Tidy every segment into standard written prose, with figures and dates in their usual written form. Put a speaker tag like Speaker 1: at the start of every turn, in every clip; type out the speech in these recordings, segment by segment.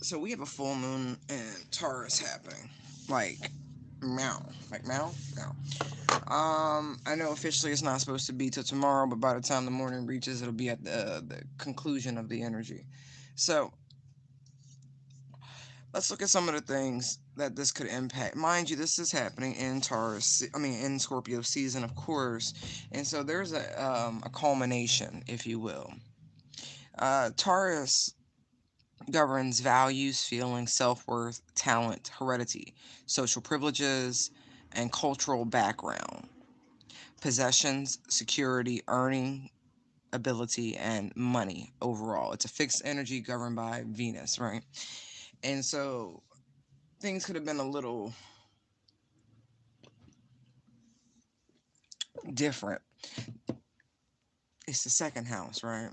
Speaker 1: So we have a full moon and Taurus happening. Like meow. Like meow? Meow. I know officially it's not supposed to be till tomorrow, but by the time the morning reaches, it'll be at the conclusion of the energy. So let's look at some of the things that this could impact. Mind you, this is happening in Taurus. I mean, in Scorpio season, of course, and so there's a culmination, if you will. Taurus governs values, feelings, self worth, talent, heredity, social privileges, and cultural background, possessions, security, earning ability, and money overall. It's a fixed energy governed by Venus, right? And so things could have been a little different. It's the second house, right?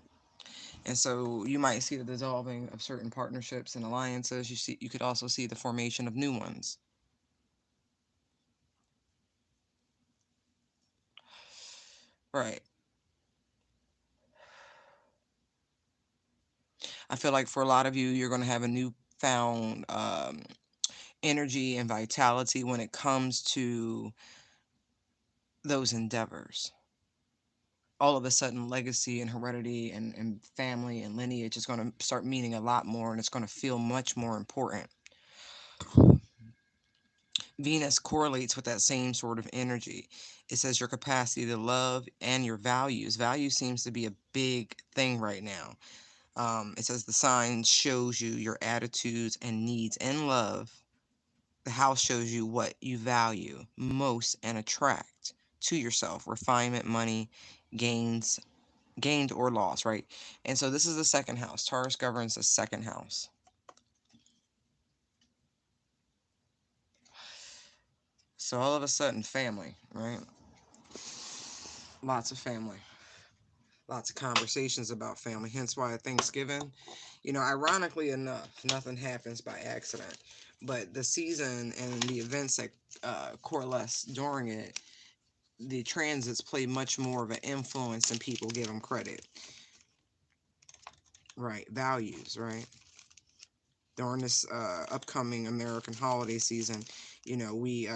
Speaker 1: And so you might see the dissolving of certain partnerships and alliances. You could also see the formation of new ones. Right. I feel like for a lot of you, you're going to have a newfound energy and vitality when it comes to those endeavors. All of a sudden, legacy and heredity and family and lineage is going to start meaning a lot more, and it's going to feel much more important. Venus correlates with that same sort of energy. It says your capacity to love and your values. Value seems to be a big thing right now. It says the sign shows you your attitudes and needs in love. The house shows you what you value most and attract to yourself: refinement, money, gains, gained or lost, right? And so this is the second house. Taurus governs the second house. So all of a sudden, family, right? Lots of family. Lots of conversations about family. Hence why at Thanksgiving, ironically enough, nothing happens by accident. But the season and the events that coalesce during it, the transits play much more of an influence than people give them credit. Right. Values, right? During this upcoming American holiday season, you know, we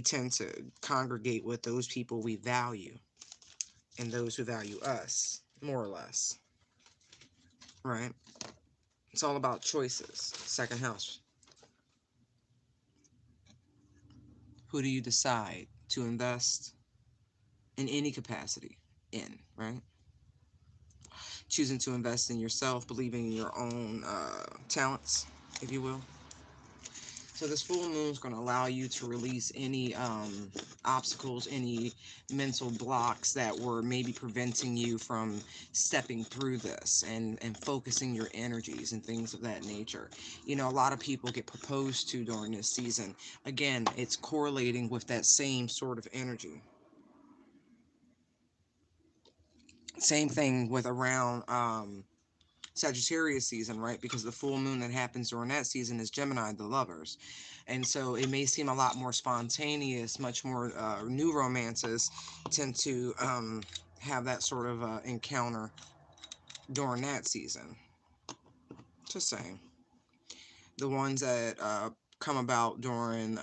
Speaker 1: tend to congregate with those people we value and those who value us, more or less, right? It's all about choices. Second house. Who do you decide to invest in any capacity in, right? Choosing to invest in yourself, believing in your own talents, if you will. So this full moon is going to allow you to release any obstacles, any mental blocks that were maybe preventing you from stepping through this and focusing your energies and things of that nature. A lot of people get proposed to during this season. Again, it's correlating with that same sort of energy. Same thing with around Sagittarius season, right? Because the full moon that happens during that season is Gemini, the lovers. And so it may seem a lot more spontaneous, much more new romances tend to have that sort of encounter during that season. Just saying. The ones that come about during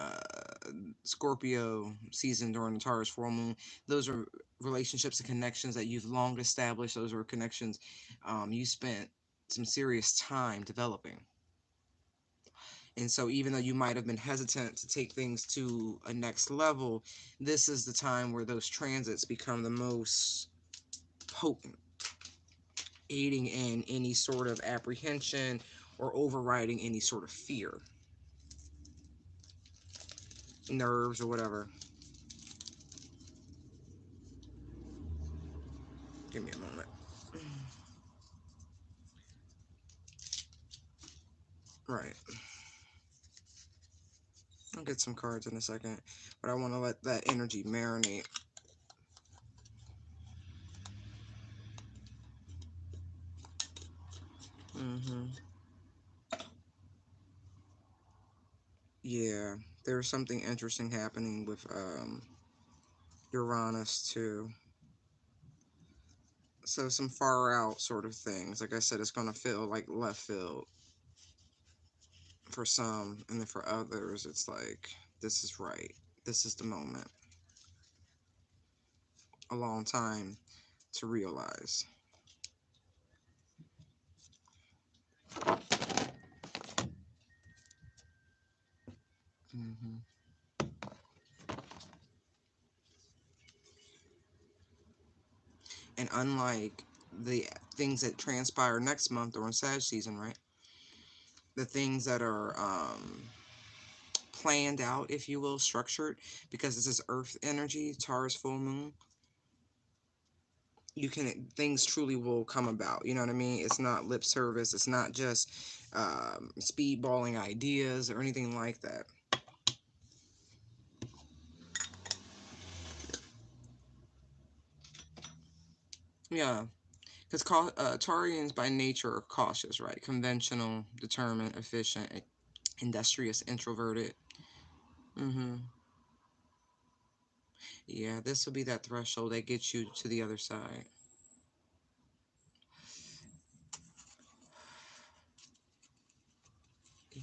Speaker 1: Scorpio season, during the Taurus full moon, those are relationships and connections that you've long established. Those are connections you spent some serious time developing. And so, even though you might have been hesitant to take things to a next level, this is the time where those transits become the most potent, aiding in any sort of apprehension or overriding any sort of fear, nerves, or whatever. Give me a moment. Right. I'll get some cards in a second, but I want to let that energy marinate. Hmm. Yeah, there's something interesting happening with Uranus too. So some far out sort of things. Like I said, it's gonna feel like left field. for some, and then for others, it's like, this is right. This is the moment. A long time to realize. hmm And unlike the things that transpire next month or in Sag season, right? The things that are planned out, if you will, structured, because this is Earth energy, Taurus full moon. You can things truly will come about. You know what I mean? It's not lip service. It's not just speedballing ideas or anything like that. Yeah, because Taurians by nature are cautious, right? Conventional, determined, efficient, industrious, introverted. Mm-hmm. Yeah, this will be that threshold that gets you to the other side. Yeah.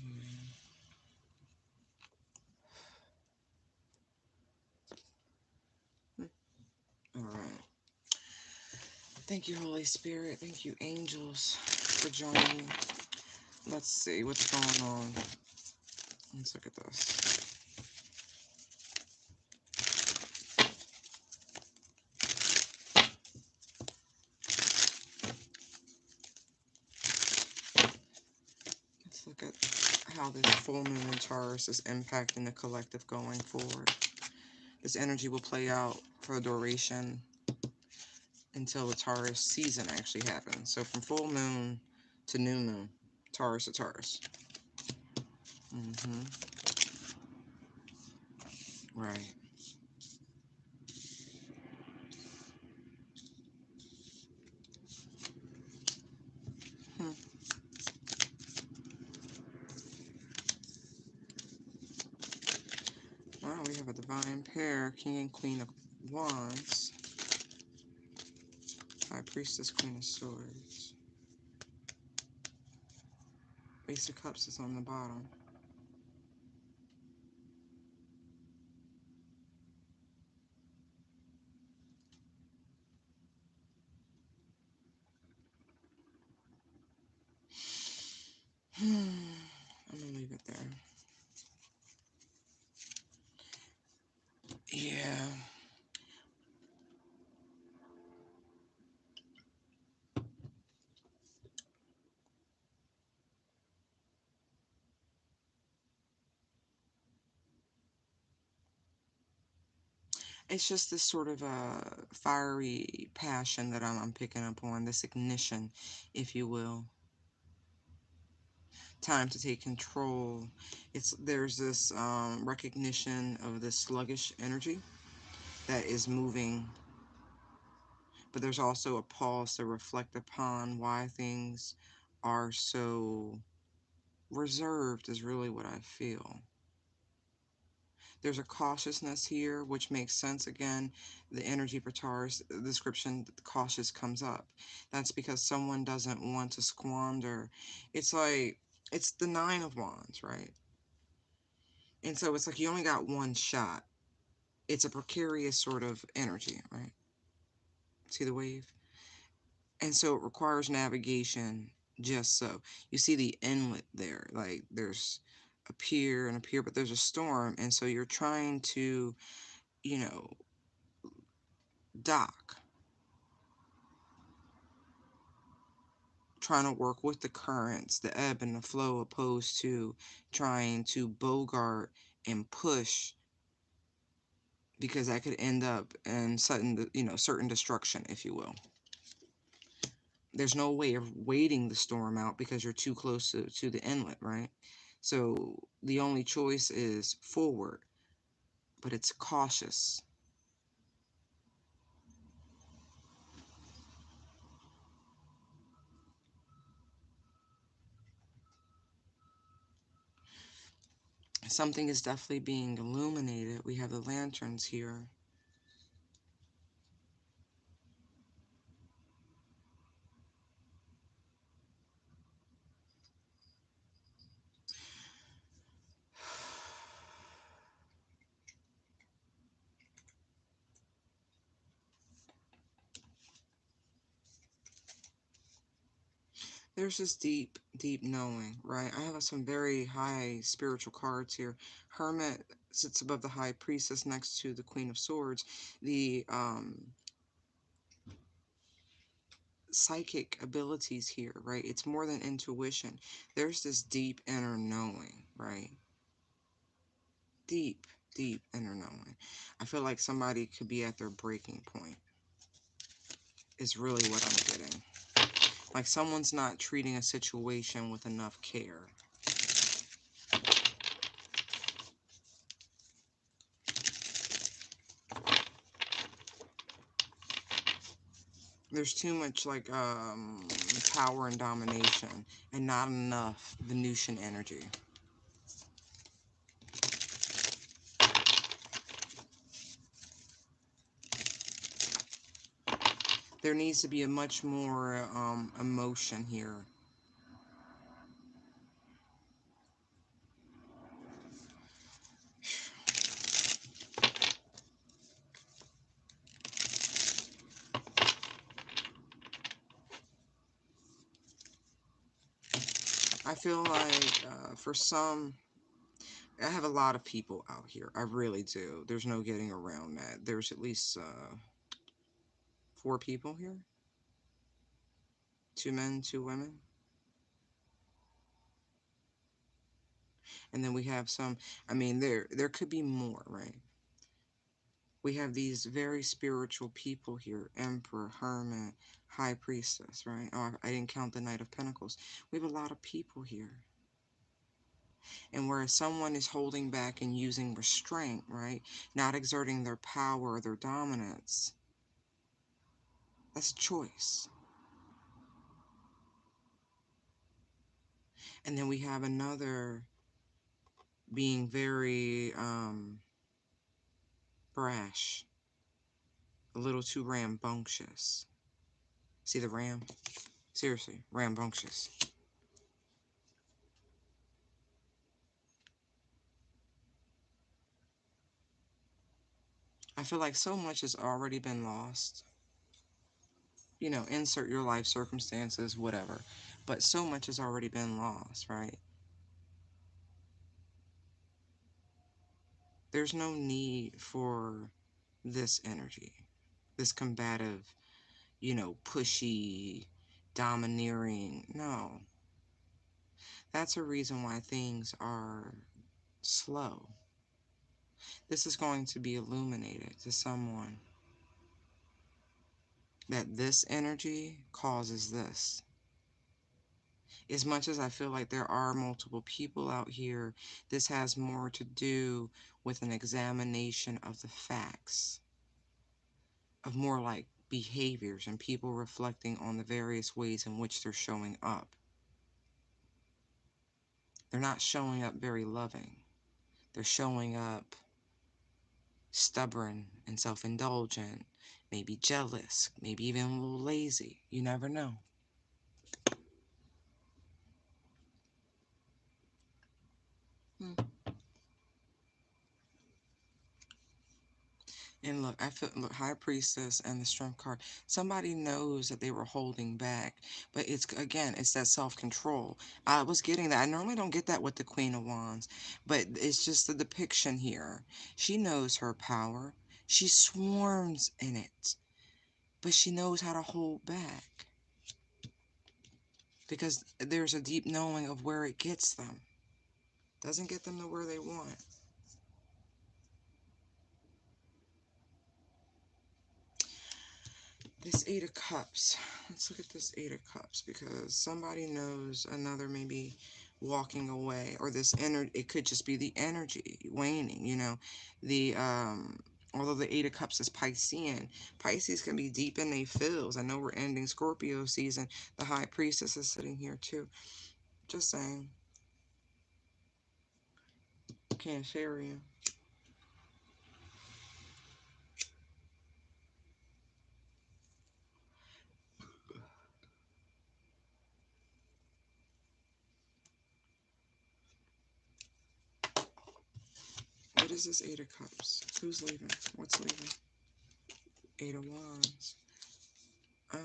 Speaker 1: All right. Thank you, Holy Spirit. Thank you, angels, for joining. Let's see what's going on. Let's look at this. Let's look at how this full moon in Taurus is impacting the collective going forward. This energy will play out for a duration until the Taurus season actually happens. So from full moon to new moon, Taurus to Taurus. Mm-hmm. Right. Hmm. Wow, we have a divine pair, King and Queen of Wands, High Priestess, Queen of Swords. Ace of Cups is on the bottom. I'm gonna leave it there. Yeah. It's just this sort of fiery passion that I'm picking up on, this ignition, if you will. Time to take control. There's this recognition of this sluggish energy that is moving, but there's also a pause to reflect upon why things are so reserved, is really what I feel. There's a cautiousness here, which makes sense. Again, the energy for Taurus, the description, cautious comes up. That's because someone doesn't want to squander. It's like, it's the Nine of Wands, right? And so it's like you only got one shot. It's a precarious sort of energy, right? See the wave? And so it requires navigation just so. You see the inlet there, like there's a pier and a pier, but there's a storm. And so you're trying to, you know, dock, trying to work with the currents, the ebb and the flow, opposed to trying to bogart and push, because that could end up in sudden, certain destruction, if you will. There's no way of waiting the storm out because you're too close to the inlet, right? So the only choice is forward, but it's cautious. Something is definitely being illuminated. We have the lanterns here. There's this deep, deep knowing, right? I have some very high spiritual cards here. Hermit sits above the High Priestess next to the Queen of Swords. The psychic abilities here, right? It's more than intuition. There's this deep inner knowing, right? Deep, deep inner knowing. I feel like somebody could be at their breaking point, is really what I'm getting. Like someone's not treating a situation with enough care. There's too much like power and domination and not enough Venusian energy. There needs to be a much more emotion here. I feel like for some, I have a lot of people out here. I really do. There's no getting around that. There's at least 4 people here. 2 men, 2 women. And then we have some, I mean, there could be more, right? We have these very spiritual people here. Emperor, Hermit, High Priestess, right? Oh, I didn't count the Knight of Pentacles. We have a lot of people here. And whereas someone is holding back and using restraint, right? Not exerting their power or their dominance. That's a choice. And then we have another being very brash, a little too rambunctious. See the ram? Seriously, rambunctious. I feel like so much has already been lost. You know, insert your life circumstances, whatever. But so much has already been lost, right? There's no need for this energy, this combative, you know, pushy, domineering. No. That's a reason why things are slow. This is going to be illuminated to someone that this energy causes this. As much as I feel like there are multiple people out here, this has more to do with an examination of the facts, of more like behaviors and people reflecting on the various ways in which they're showing up. They're not showing up very loving. They're showing up stubborn and self-indulgent, maybe jealous, maybe even a little lazy. You never know. Hmm. And look, I feel, look, High Priestess and the Strength card. Somebody knows that they were holding back, but it's again, it's that self-control. I was getting that. I normally don't get that with the Queen of Wands, but it's just the depiction here. She knows her power. She swarms in it, but she knows how to hold back because there's a deep knowing of where it gets them. Doesn't get them to where they want. This 8 of Cups. Let's look at this 8 of Cups because somebody knows another maybe walking away, or this energy. It could just be the energy waning, you know. The although the 8 of Cups is Piscean, Pisces can be deep in their feels. I know we're ending Scorpio season. The High Priestess is sitting here too. Just saying. Can't share you. What is this 8 of Cups? Who's leaving? What's leaving? 8 of Wands. Oh.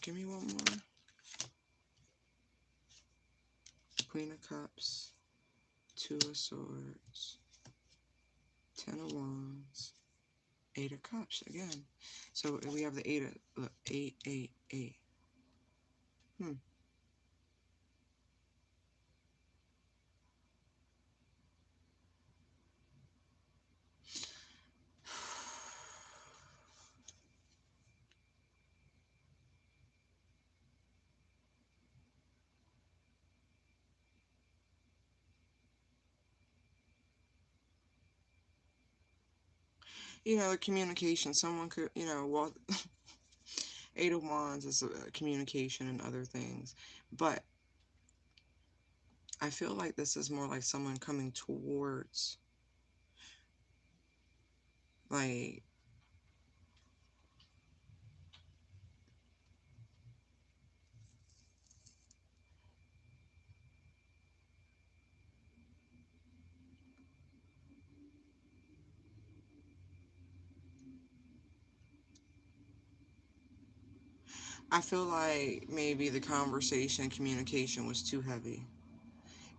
Speaker 1: Give me one more. Queen of Cups, Two of Swords, Ten of Wands, Eight of Cups again. So we have the eight of, look, 8, 8, 8. You know, the communication, someone could, you know, well, Eight of Wands is communication and other things. But I feel like this is more like someone coming towards, like, I feel like maybe the conversation, communication was too heavy.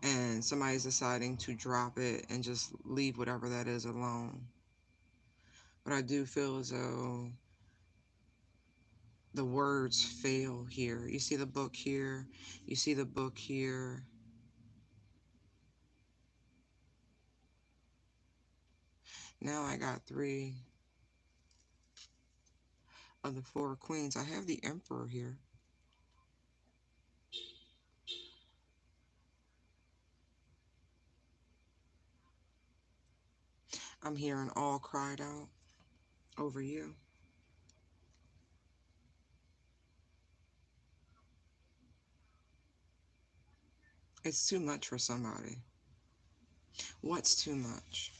Speaker 1: And somebody's deciding to drop it and just leave whatever that is alone. But I do feel as though the words fail here. You see the book here. You see the book here. Now I got 3 of the 4 queens. I have the Emperor here. I'm hearing all cried out over you. It's too much for somebody. What's too much?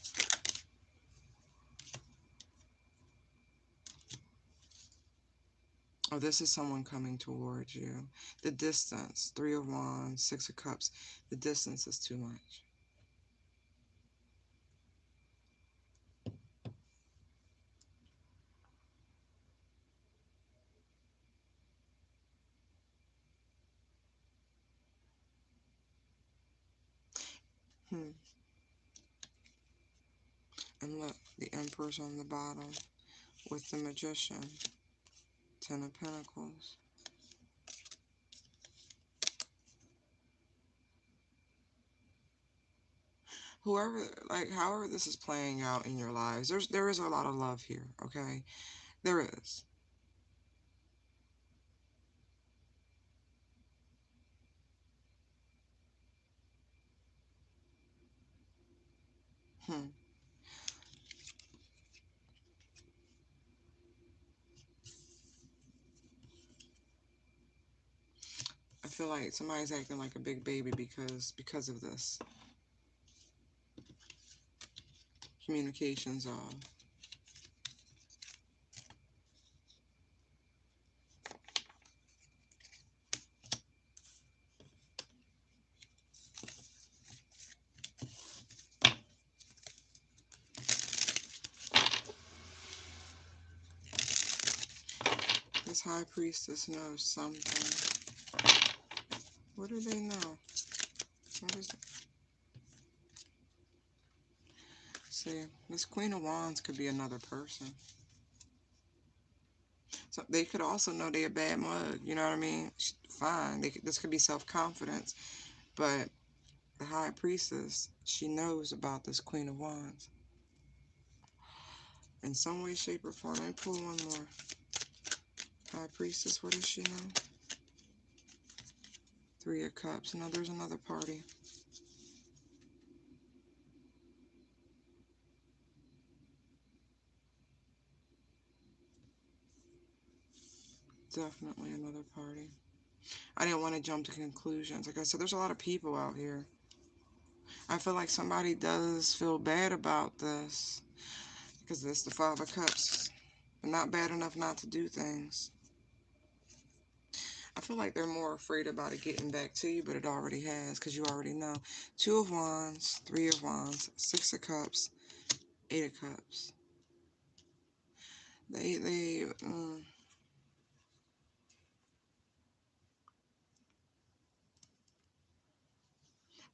Speaker 1: Oh, this is someone coming towards you. The distance, 3 of Wands, 6 of Cups. The distance is too much. Hmm. And look, the Emperor's on the bottom with the Magician, 10 of Pentacles. Whoever, like, however this is playing out in your lives, there is a lot of love here, okay? There is. Hmm. I feel like somebody's acting like a big baby because of this. Communication's all. This High Priestess knows something. What do they know? What is it? See, this Queen of Wands could be another person. So they could also know they're a bad mug, you know what I mean? Fine, this could be self-confidence, but the High Priestess, she knows about this Queen of Wands. In some way, shape, or form. Let me pull one more. High Priestess, what does she know? 3 of Cups. Now there's another party. Definitely another party. I didn't want to jump to conclusions. Like I said, there's a lot of people out here. I feel like somebody does feel bad about this because it's the 5 of Cups. But not bad enough not to do things. I feel like they're more afraid about it getting back to you, but it already has because you already know. 2 of Wands, 3 of Wands, 6 of Cups, 8 of Cups. They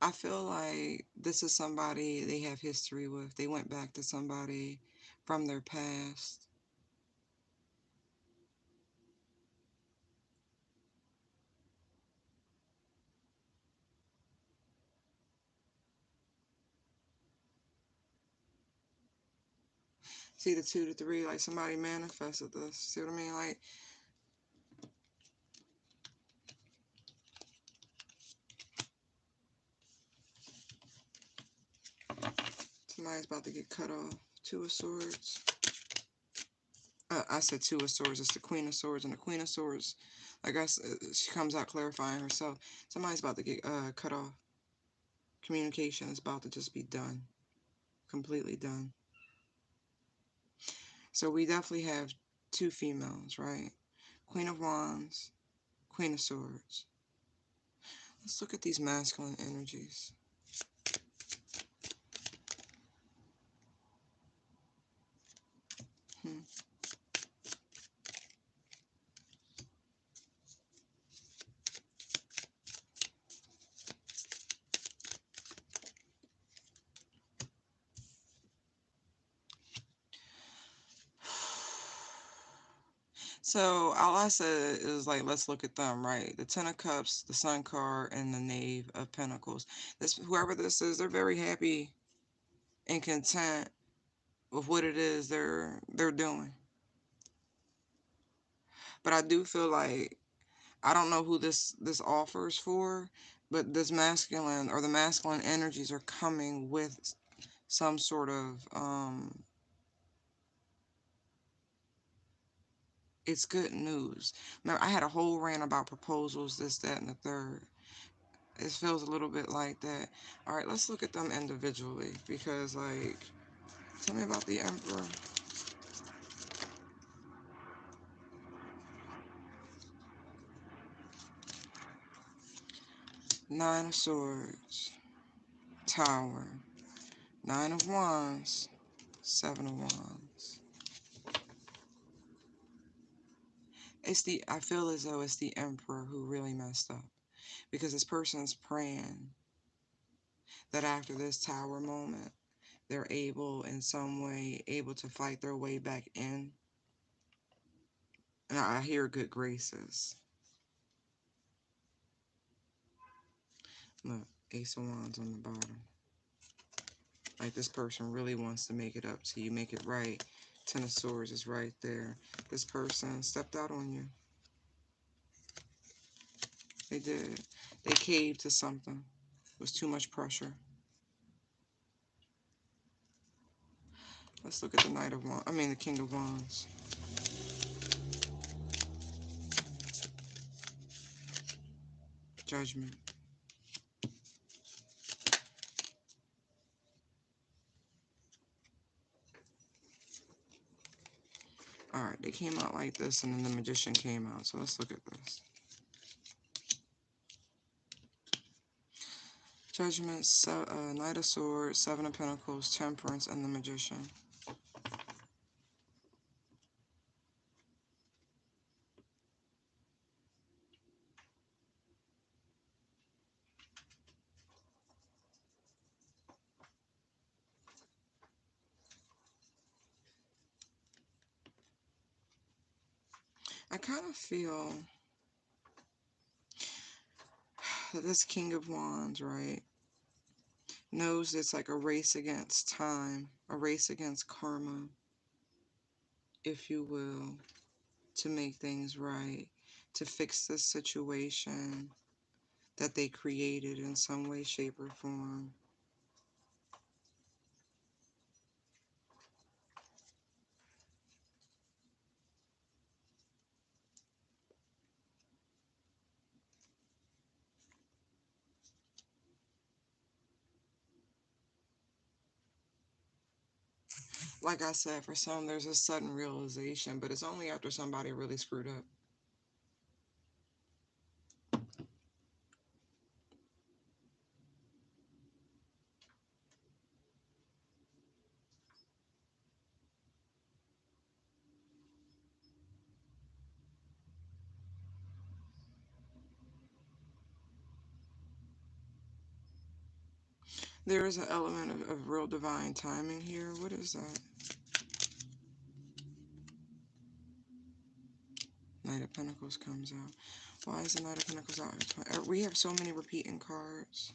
Speaker 1: I feel like this is somebody they have history with. They went back to somebody from their past. See the 2 to 3, like somebody manifested this. See what I mean? Like, somebody's about to get cut off. 2 of Swords. I said 2 of Swords. It's the Queen of Swords, and the Queen of Swords, I guess she comes out clarifying herself. Somebody's about to get cut off. Communication is about to just be done, completely done. So we definitely have 2 females, right? Queen of Wands, Queen of Swords. Let's look at these masculine energies. Hmm. So all I said is like, let's look at them, right? The Ten of Cups, the Sun card, and the Knave of Pentacles. This, whoever this is, they're very happy and content with what it is they're doing. But I do feel like, I don't know who this offers for, but this masculine, or the masculine energies, are coming with some sort of it's good news. Remember, I had a whole rant about proposals, this, that, and the third. It feels a little bit like that. All right, let's look at them individually, because, like, tell me about the Emperor. Nine of Swords, Tower, Nine of Wands, Seven of Wands. I feel as though it's the Emperor who really messed up, because this person's praying that after this Tower moment, they're able, in some way, able to fight their way back in. And I hear good graces. Look, Ace of Wands on the bottom. Like, this person really wants to make it up to you, make it right. Ten of Swords is right there. This person stepped out on you. They did. They caved to something. It was too much pressure. Let's look at the Knight of Wands. I mean, the King of Wands. Judgment. Alright, they came out like this, and then the Magician came out. So let's look at this. Judgment, Knight of Swords, Seven of Pentacles, Temperance, and the Magician. I kind of feel that this King of Wands, right, knows it's like a race against time, a race against karma, if you will, to make things right, to fix this situation that they created in some way, shape, or form. Like I said, for some, there's a sudden realization, but it's only after somebody really screwed up. There is an element of real divine timing here. What is that? Knight of Pentacles comes out. Why is the Knight of Pentacles out? We have so many repeating cards.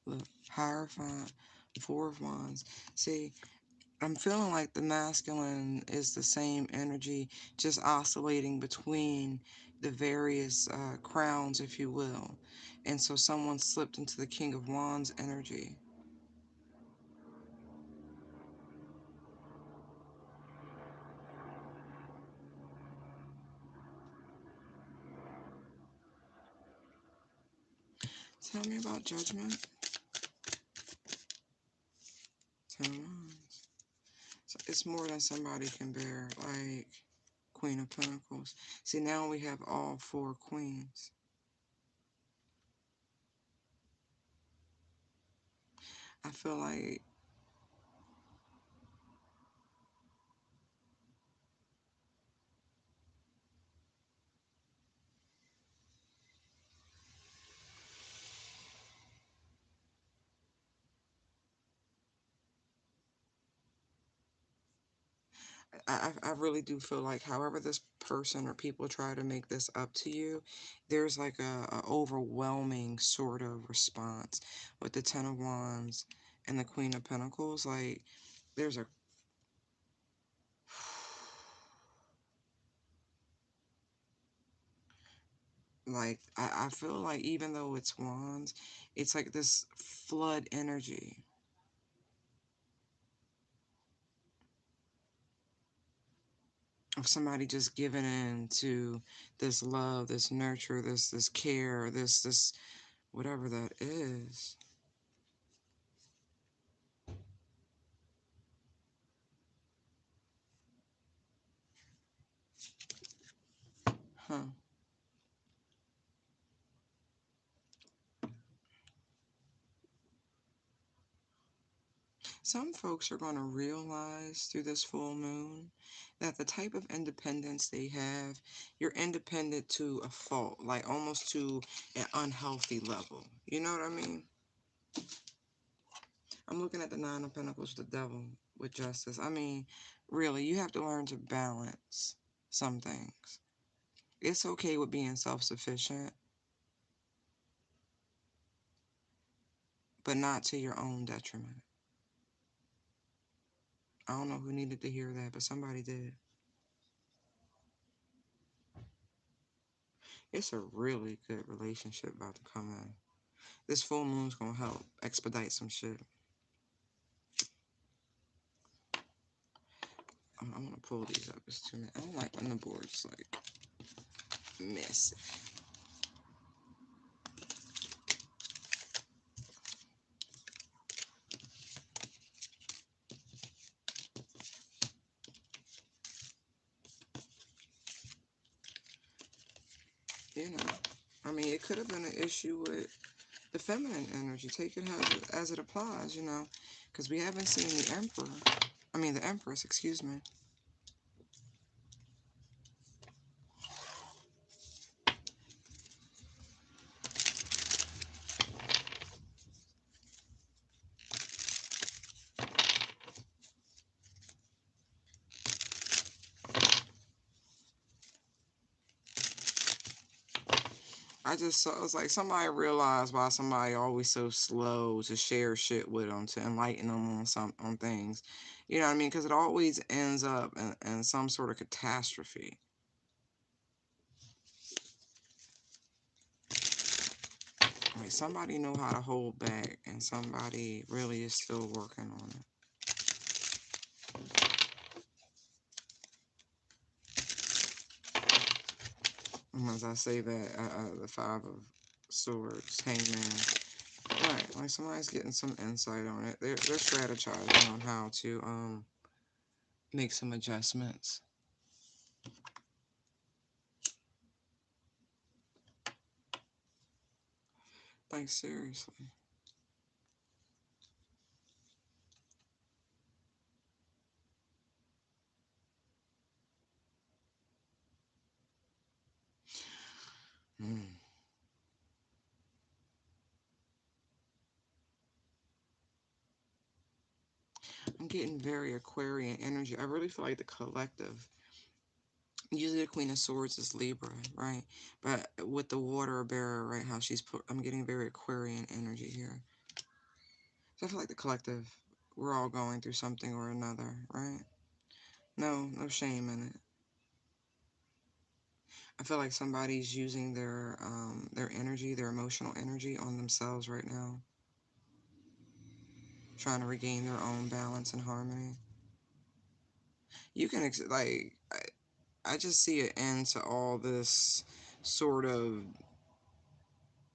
Speaker 1: Look, Hierophant, Four of Wands. See, I'm feeling like the masculine is the same energy, just oscillating between the various crowns, if you will. And so someone slipped into the King of Wands energy. Tell me about Judgment. Ten of Wands. So it's more than somebody can bear, like Queen of Pentacles. See, now we have all four queens. I feel like I really do feel like however this person or people try to make this up to you, there's like a overwhelming sort of response with the Ten of Wands and the Queen of Pentacles. Like there's a like I feel like even though it's wands, it's like this flood energy of somebody just giving in to this love, this nurture, this care, this whatever that is. Huh. Some folks are going to realize through this full moon that the type of independence they have, you're independent to a fault, like almost to an unhealthy level. You know what I mean? I'm looking at the Nine of Pentacles, the Devil, with Justice. I mean, really, you have to learn to balance some things. It's okay with being self-sufficient, but not to your own detriment. I don't know who needed to hear that, but somebody did. It's a really good relationship about to come in. This full moon's gonna help expedite some shit. I'm gonna pull these up. It's too many. I don't like when the board's like messy. You know, I mean, it could have been an issue with the feminine energy. Take it as it applies, you know, because we haven't seen the emperor. I mean, the empress, excuse me. I just saw, it was like somebody realized why somebody always so slow to share shit with them, to enlighten them on things. You know what I mean? Because it always ends up in some sort of catastrophe. Like somebody know how to hold back, and somebody really is still working on it. And as I say that, the Five of Swords, Hangman. Right, like somebody's getting some insight on it. They're strategizing on how to make some adjustments. Like seriously. Mm. I'm getting very Aquarian energy. I really feel like the collective. Usually the Queen of Swords is Libra, right? But with the water bearer, right, how she's put, I'm getting very Aquarian energy here. So I feel like the collective, we're all going through something or another, right? No shame in it. I feel like somebody's using their energy, their emotional energy on themselves right now, trying to regain their own balance and harmony. You can like I just see an end to all this sort of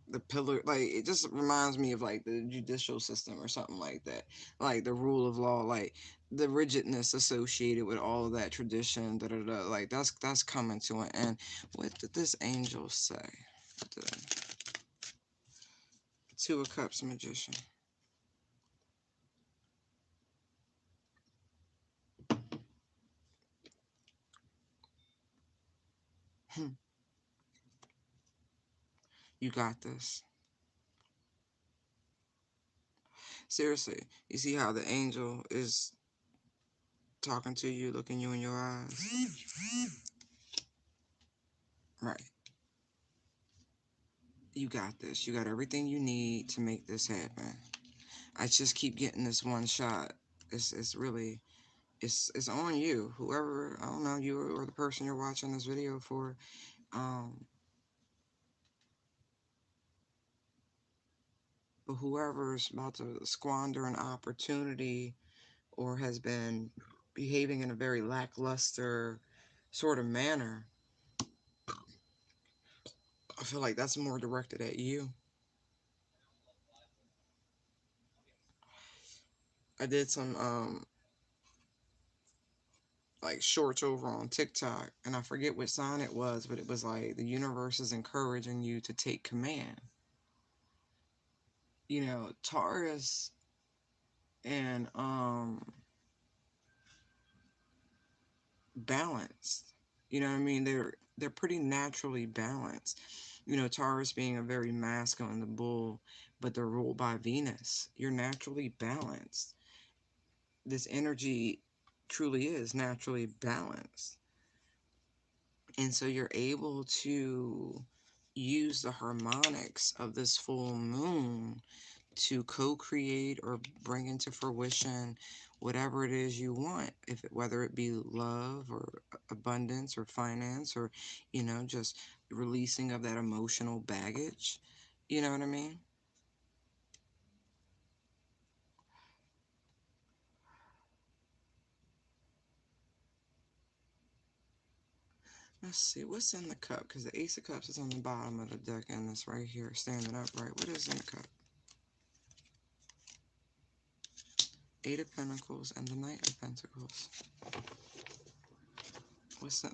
Speaker 1: the pillar, like it just reminds me of like the judicial system or something like that, like the rule of law, like the rigidness associated with all of that tradition, da, da, da, like that's coming to an end. What did this angel say? The Two of Cups magician. You got this. Seriously, you see how the angel is talking to you, looking you in your eyes, right? You got this. You got everything you need to make this happen. I just keep getting this one shot. It's really it's on you. Whoever, I don't know, you or the person you're watching this video for. Um, but whoever's about to squander an opportunity or has been behaving in a very lackluster sort of manner, I feel like that's more directed at you. I did some like shorts over on TikTok, and I forget what sign it was, but it was like the universe is encouraging you to take command. You know, Taurus and balanced. You know what I mean? They're pretty naturally balanced. You know, Taurus being a very masculine, the bull, but they're ruled by Venus. You're naturally balanced. This energy truly is naturally balanced. And so you're able to use the harmonics of this full moon to co-create or bring into fruition whatever it is you want, if it, whether it be love or abundance or finance or, you know, just releasing of that emotional baggage. You know what I mean? Let's see what's in the cup, because the Ace of Cups is on the bottom of the deck and this right here standing upright. What is in the cup? Eight of Pentacles and the Knight of Pentacles. What's the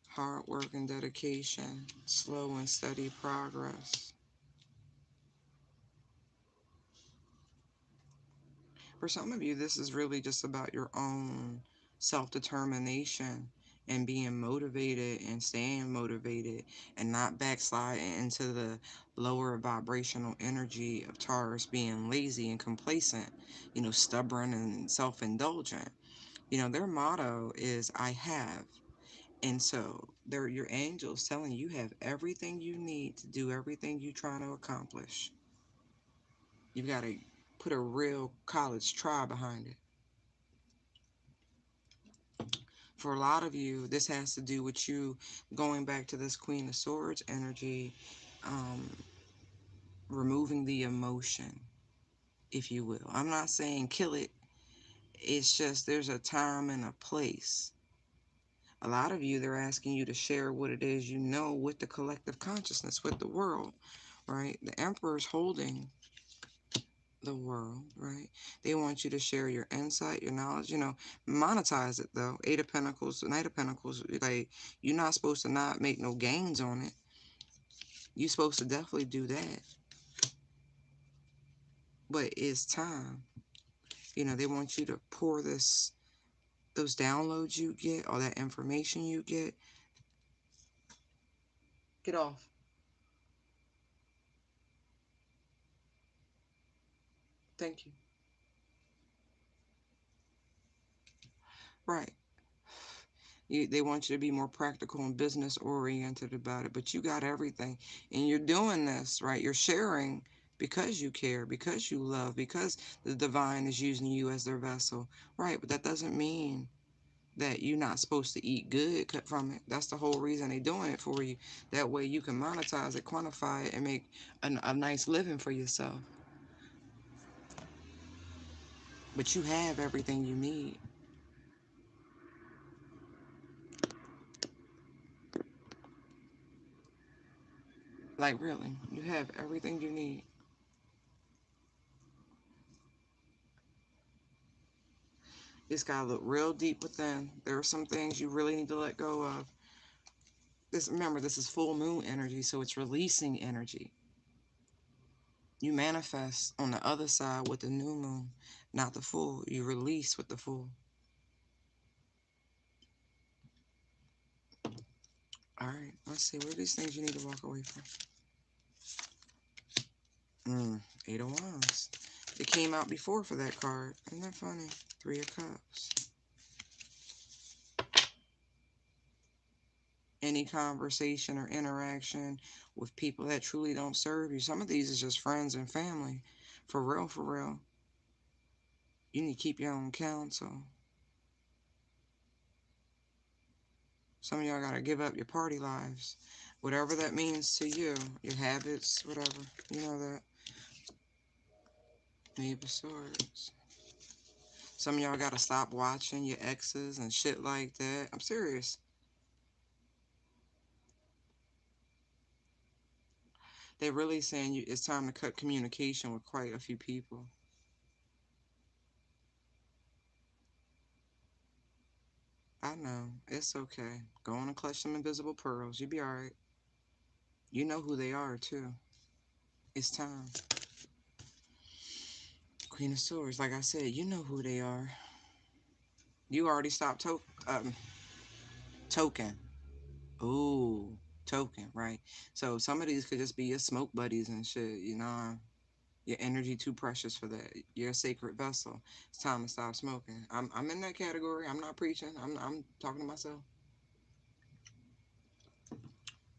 Speaker 1: hard work and dedication, slow and steady progress. For some of you, this is really just about your own self-determination and being motivated and staying motivated and not backsliding into the lower vibrational energy of Taurus being lazy and complacent, you know, stubborn and self-indulgent. You know, their motto is I have. And so they're your angels telling you have everything you need to do everything you're trying to accomplish. You've got to put a real college try behind it. For a lot of you, this has to do with you going back to this Queen of Swords energy, um, removing the emotion, if you will. I'm not saying kill it. It's just there's a time and a place. A lot of you, they're asking you to share what it is you know with the collective consciousness, with the world, right? The Emperor's holding the world, right? They want you to share your insight, your knowledge, you know, monetize it though. Eight of Pentacles, Knight of Pentacles, like you're not supposed to not make no gains on it. You're supposed to definitely do that. But it's time. You know, they want you to pour this, those downloads you get, all that information you get off. Thank you. Right. They want you to be more practical and business oriented about it, but you got everything. And you're doing this, right? You're sharing because you care, because you love, because the divine is using you as their vessel. Right, but that doesn't mean that you're not supposed to eat good cut from it. That's the whole reason they're doing it for you. That way you can monetize it, quantify it, and make a nice living for yourself. But you have everything you need. Like, really, you have everything you need. It's got to look real deep within. There are some things you really need to let go of. Remember, this is full moon energy, so it's releasing energy. You manifest on the other side with the new moon, not the full. You release with the full. All right, let's see. What are these things you need to walk away from? Eight of Wands. It came out before for that card. Isn't that funny? Three of Cups. Any conversation or interaction with people that truly don't serve you. Some of these is just friends and family. For real, for real. You need to keep your own counsel. Some of y'all got to give up your party lives. Whatever that means to you. Your habits, whatever. You know that. Knave of Swords. Some of y'all got to stop watching your exes and shit like that. I'm serious. They're really saying it's time to cut communication with quite a few people. I know. It's okay. Go on and clutch some invisible pearls. You'll be alright. You know who they are, too. It's time. Queen of Swords. Like I said, you know who they are. You already stopped token. Ooh, token, right? So some of these could just be your smoke buddies and shit, you know. Your energy too precious for that. You're a sacred vessel. It's time to stop smoking. I'm in that category. I'm not preaching. I'm talking to myself.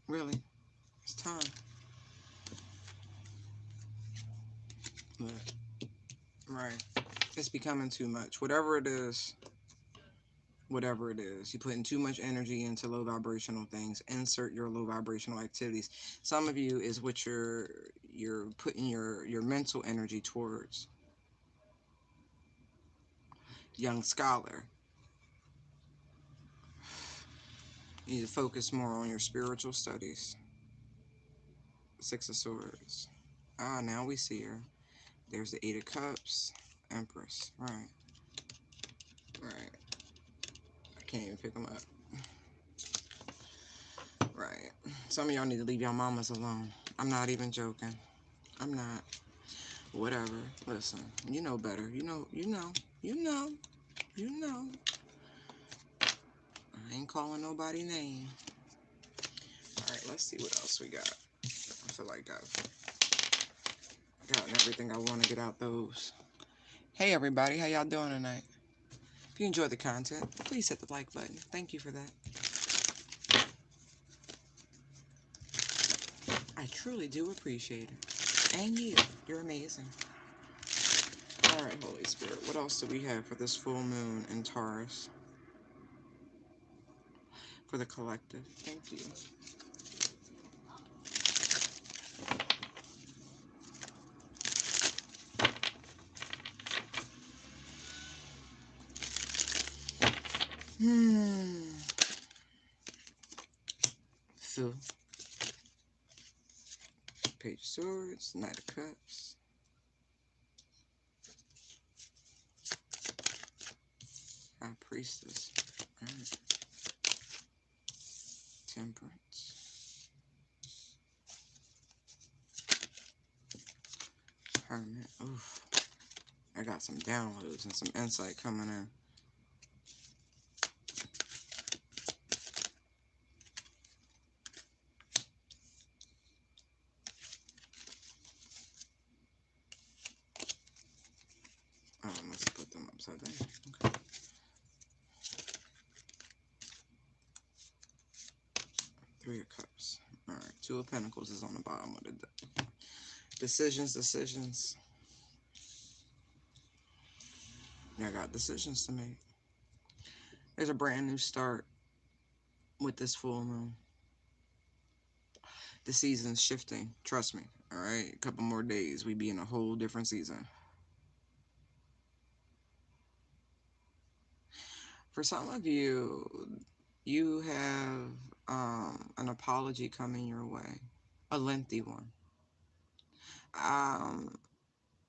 Speaker 1: Really, it's time. But, right, it's becoming too much. Whatever it is, you're putting too much energy into low vibrational things. Insert your low vibrational activities. Some of you is what you're putting your mental energy towards. Young scholar, you need to focus more on your spiritual studies. Six of Swords. Ah, now we see her. There's the Eight of Cups. Empress. Right. Right. I can't even pick them up. Right. Some of y'all need to leave y'all mamas alone. I'm not even joking. I'm not. Whatever. Listen, you know better. You know. I ain't calling nobody name. Alright, let's see what else we got. I feel like I've gotten everything I want to get out those. Hey everybody, how y'all doing tonight? If you enjoyed the content, please hit the like button. Thank you for that. I truly do appreciate it. And you're amazing. Alright, Holy Spirit, what else do we have for this full moon in Taurus? For the collective. Thank you. Phil. Page of Swords, Knight of Cups. High Priestess. Right. Temperance. Hermit. Oof. I got some downloads and some insight coming in. Oh, I must have put them upside down. Okay. Three of Cups. Alright, Two of Pentacles is on the bottom of the deck. Decisions, decisions. I got decisions to make. There's a brand new start with this full moon. The season's shifting. Trust me. Alright, a couple more days, we be in a whole different season. For some of you, you have an apology coming your way. A lengthy one. Um,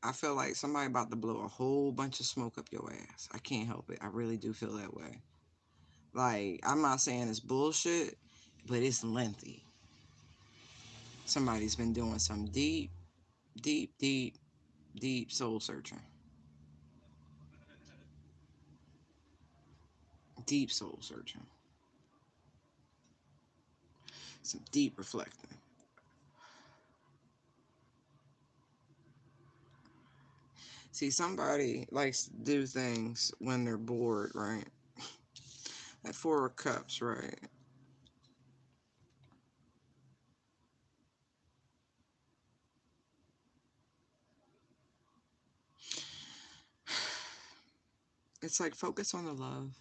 Speaker 1: I feel like somebody about to blow a whole bunch of smoke up your ass. I can't help it. I really do feel that way. Like, I'm not saying it's bullshit, but it's lengthy. Somebody's been doing some deep, deep, deep, deep soul searching. Deep soul searching. Some deep reflecting. See, somebody likes to do things when they're bored, right? That Four of Cups, right? It's like focus on the love.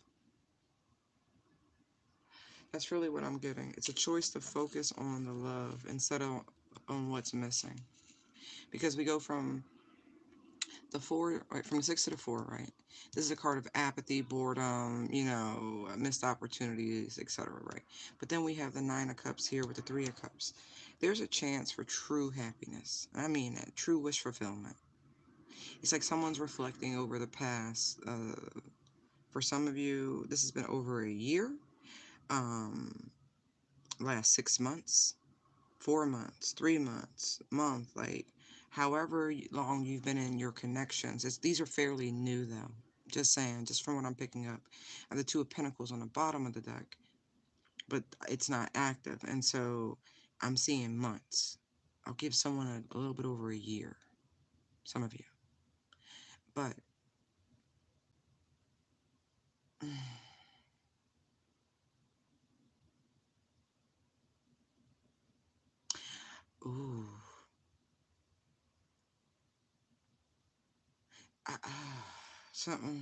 Speaker 1: That's really what I'm getting. It's a choice to focus on the love instead of on what's missing. Because we go from the four, right, from the six to the four, right? This is a card of apathy, boredom, missed opportunities, etc., right? But then we have the Nine of Cups here with the Three of Cups. There's a chance for true happiness. I mean that, true wish fulfillment. It's like someone's reflecting over the past. For some of you, this has been over a year. Um, Last 6 months, 4 months, 3 months, month, like however long you've been in your connections. These are fairly new though. Just saying, just from what I'm picking up. And the Two of Pentacles on the bottom of the deck, but it's not active, and so I'm seeing months. I'll give someone a little bit over a year. Some of you, but ooh, something.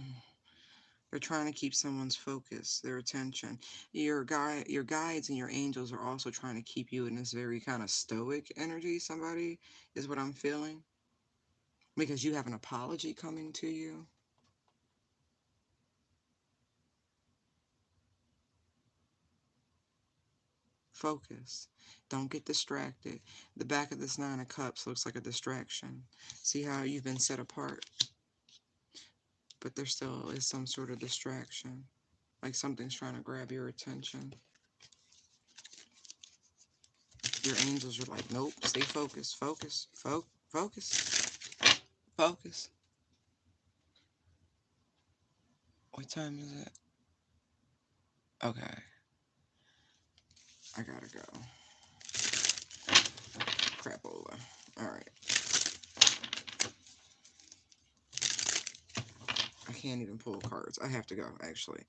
Speaker 1: They're trying to keep someone's focus, their attention. Your guides and your angels are also trying to keep you in this very kind of stoic energy. Somebody is what I'm feeling, because you have an apology coming to you. Focus. Don't get distracted. The back of this Nine of Cups looks like a distraction. See how you've been set apart, but there still is some sort of distraction, like something's trying to grab your attention. Your angels are like, nope, stay focused, focus, focus, focus. What time is it? Okay, I gotta go. Crapola. Alright. I can't even pull cards. I have to go, actually.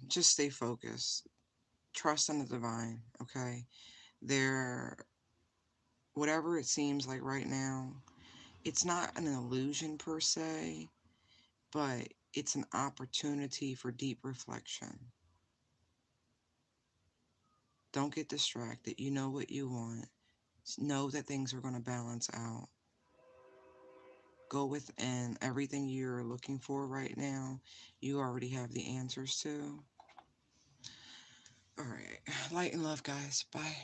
Speaker 1: Just stay focused. Trust in the divine, okay? There, whatever it seems like right now, it's not an illusion per se, but it's an opportunity for deep reflection. Don't get distracted. You know what you want. Know that things are going to balance out. Go within. Everything you're looking for right now, you already have the answers to. All right. Light and love, guys. Bye.